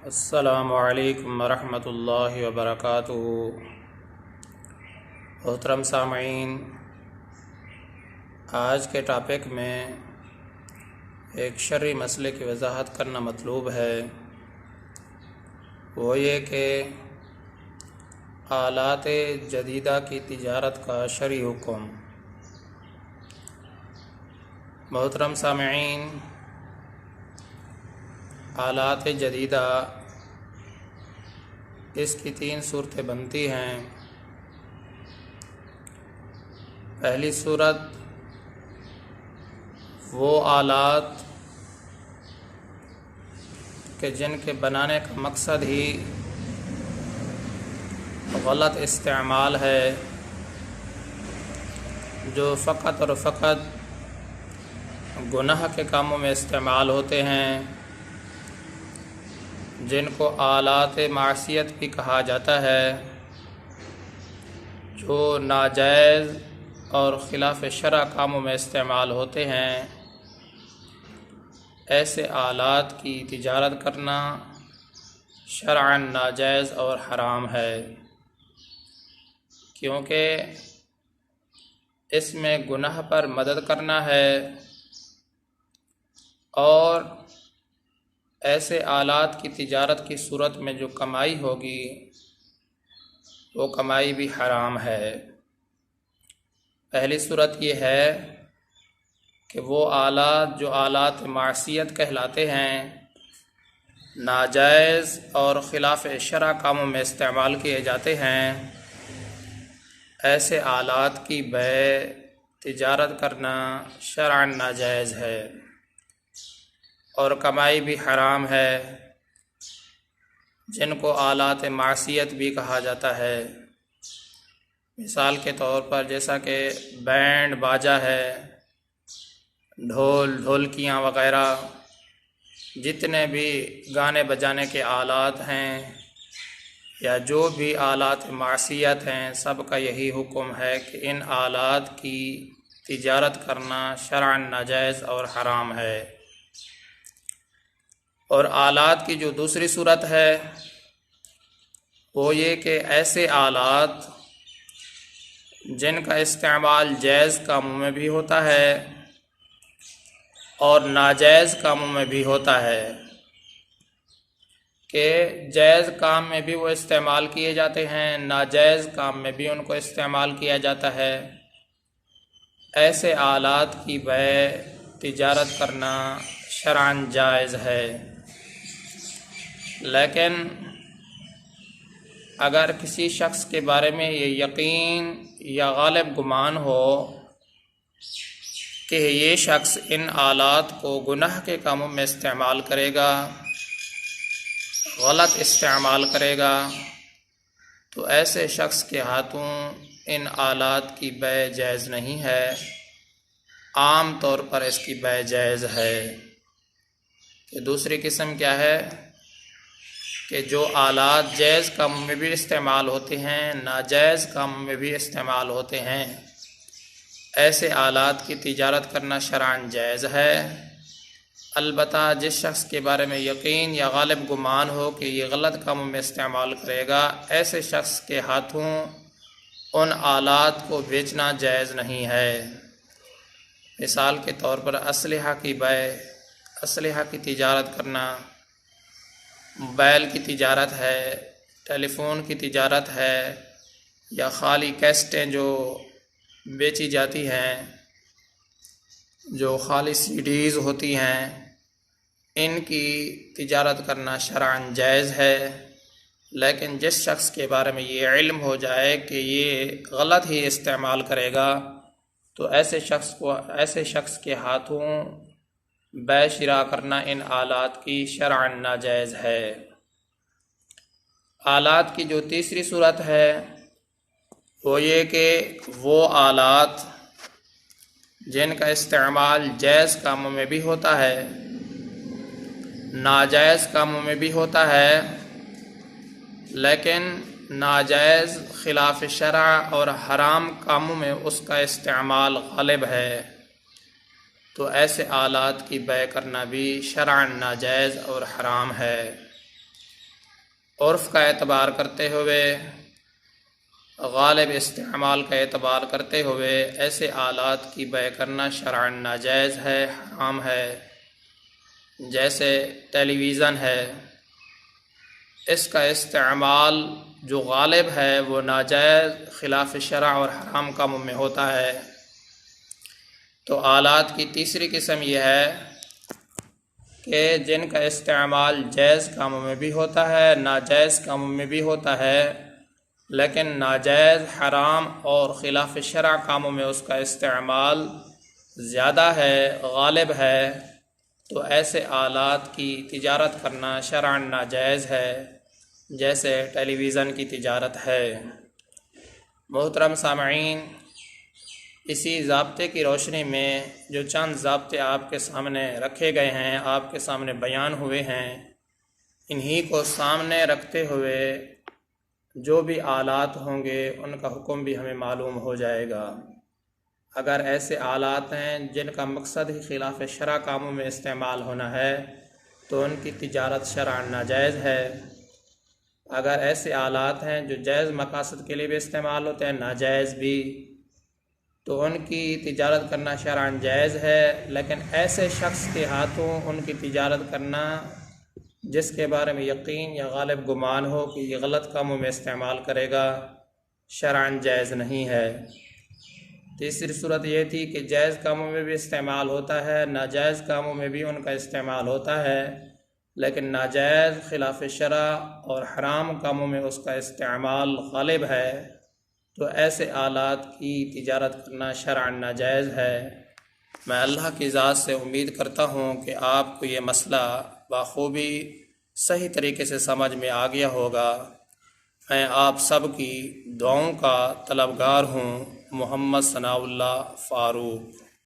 السلام علیکم ورحمۃ اللہ وبرکاتہ۔ محترم سامعین، آج کے ٹاپک میں ایک شرعی مسئلے کی وضاحت کرنا مطلوب ہے، وہ یہ کہ آلات جدیدہ کی تجارت کا شرعی حکم۔ محترم سامعین، آلات جدیدہ اس کی 3 صورتیں بنتی ہیں۔ پہلی صورت، وہ آلات کہ جن کے بنانے کا مقصد ہی غلط استعمال ہے، جو فقط اور فقط گناہ کے کاموں میں استعمال ہوتے ہیں، جن کو آلات معصیت بھی کہا جاتا ہے، جو ناجائز اور خلاف شرع کاموں میں استعمال ہوتے ہیں، ایسے آلات کی تجارت کرنا شرعاً ناجائز اور حرام ہے، کیونکہ اس میں گناہ پر مدد کرنا ہے، اور ایسے آلات کی تجارت کی صورت میں جو کمائی ہوگی وہ کمائی بھی حرام ہے۔ پہلی صورت یہ ہے کہ وہ آلات جو آلات معصیت کہلاتے ہیں، ناجائز اور خلاف شرع کاموں میں استعمال کیے جاتے ہیں، ایسے آلات کی بیع تجارت کرنا شرعاً ناجائز ہے اور کمائی بھی حرام ہے، جن کو آلات معصیت بھی کہا جاتا ہے۔ مثال کے طور پر جیسا کہ بینڈ باجا ہے، ڈھول ڈھولکیاں وغیرہ، جتنے بھی گانے بجانے کے آلات ہیں یا جو بھی آلات معصیت ہیں، سب کا یہی حکم ہے کہ ان آلات کی تجارت کرنا شرعاً ناجائز اور حرام ہے۔ اور آلات کی جو دوسری صورت ہے وہ یہ کہ ایسے آلات جن کا استعمال جائز کاموں میں بھی ہوتا ہے اور ناجائز کاموں میں بھی ہوتا ہے، کہ جائز کام میں بھی وہ استعمال کیے جاتے ہیں، ناجائز کام میں بھی ان کو استعمال کیا جاتا ہے، ایسے آلات کی بیع تجارت کرنا شرعاً جائز ہے۔ لیکن اگر کسی شخص کے بارے میں یہ یقین یا غالب گمان ہو کہ یہ شخص ان آلات کو گناہ کے کاموں میں استعمال کرے گا، غلط استعمال کرے گا، تو ایسے شخص کے ہاتھوں ان آلات کی بیع جائز نہیں ہے۔ عام طور پر اس کی بیع جائز ہے۔ کہ دوسری قسم کیا ہے کہ جو آلات جائز کاموں میں بھی استعمال ہوتے ہیں، ناجائز کاموں میں بھی استعمال ہوتے ہیں، ایسے آلات کی تجارت کرنا شرعاً جائز ہے۔ البتہ جس شخص کے بارے میں یقین یا غالب گمان ہو کہ یہ غلط کاموں میں استعمال کرے گا، ایسے شخص کے ہاتھوں ان آلات کو بیچنا جائز نہیں ہے۔ مثال کے طور پر اسلحہ کی بیع، اسلحہ کی تجارت کرنا، موبائل کی تجارت ہے، ٹیلی فون کی تجارت ہے، یا خالی کیسٹیں جو بیچی جاتی ہیں، جو خالی سی ڈیز ہوتی ہیں، ان کی تجارت کرنا شرعاً جائز ہے۔ لیکن جس شخص کے بارے میں یہ علم ہو جائے کہ یہ غلط ہی استعمال کرے گا، تو ایسے شخص کے ہاتھوں بیع شراء کرنا ان آلات کی شرعاً ناجائز ہے۔ آلات کی جو تیسری صورت ہے وہ یہ کہ وہ آلات جن کا استعمال جائز کاموں میں بھی ہوتا ہے، ناجائز کاموں میں بھی ہوتا ہے، لیکن ناجائز خلاف شرع اور حرام کاموں میں اس کا استعمال غالب ہے، تو ایسے آلات کی بیع کرنا بھی شرعاً ناجائز اور حرام ہے۔ عرف کا اعتبار کرتے ہوئے، غالب استعمال کا اعتبار کرتے ہوئے ایسے آلات کی بیع کرنا شرعاً ناجائز ہے، حرام ہے۔ جیسے ٹیلی ویژن ہے، اس کا استعمال جو غالب ہے وہ ناجائز، خلاف شرع اور حرام کاموں میں ہوتا ہے۔ تو آلات کی تیسری قسم یہ ہے کہ جن کا استعمال جائز کاموں میں بھی ہوتا ہے، ناجائز کاموں میں بھی ہوتا ہے، لیکن ناجائز، حرام اور خلاف شرع کاموں میں اس کا استعمال زیادہ ہے، غالب ہے، تو ایسے آلات کی تجارت کرنا شرعاً ناجائز ہے، جیسے ٹیلی ویژن کی تجارت ہے۔ محترم سامعین، اسی ضابطے کی روشنی میں جو چند ضابطے آپ کے سامنے رکھے گئے ہیں، آپ کے سامنے بیان ہوئے ہیں، انہی کو سامنے رکھتے ہوئے جو بھی آلات ہوں گے ان کا حکم بھی ہمیں معلوم ہو جائے گا۔ اگر ایسے آلات ہیں جن کا مقصد ہی خلاف شرع کاموں میں استعمال ہونا ہے تو ان کی تجارت شرعاً ناجائز ہے۔ اگر ایسے آلات ہیں جو جائز مقاصد کے لیے بھی استعمال ہوتے ہیں، ناجائز بھی، تو ان کی تجارت کرنا شرعاً جائز ہے، لیکن ایسے شخص کے ہاتھوں ان کی تجارت کرنا جس کے بارے میں یقین یا غالب گمان ہو کہ یہ غلط کاموں میں استعمال کرے گا، شرعاً جائز نہیں ہے۔ تیسری صورت یہ تھی کہ جائز کاموں میں بھی استعمال ہوتا ہے، ناجائز کاموں میں بھی ان کا استعمال ہوتا ہے، لیکن ناجائز، خلاف شرع اور حرام کاموں میں اس کا استعمال غالب ہے، تو ایسے آلات کی تجارت کرنا شرعاً ناجائز ہے۔ میں اللہ کی ذات سے امید کرتا ہوں کہ آپ کو یہ مسئلہ بخوبی صحیح طریقے سے سمجھ میں آ گیا ہوگا۔ میں آپ سب کی دعاؤں کا طلبگار ہوں۔ محمد ثناء اللہ فاروق۔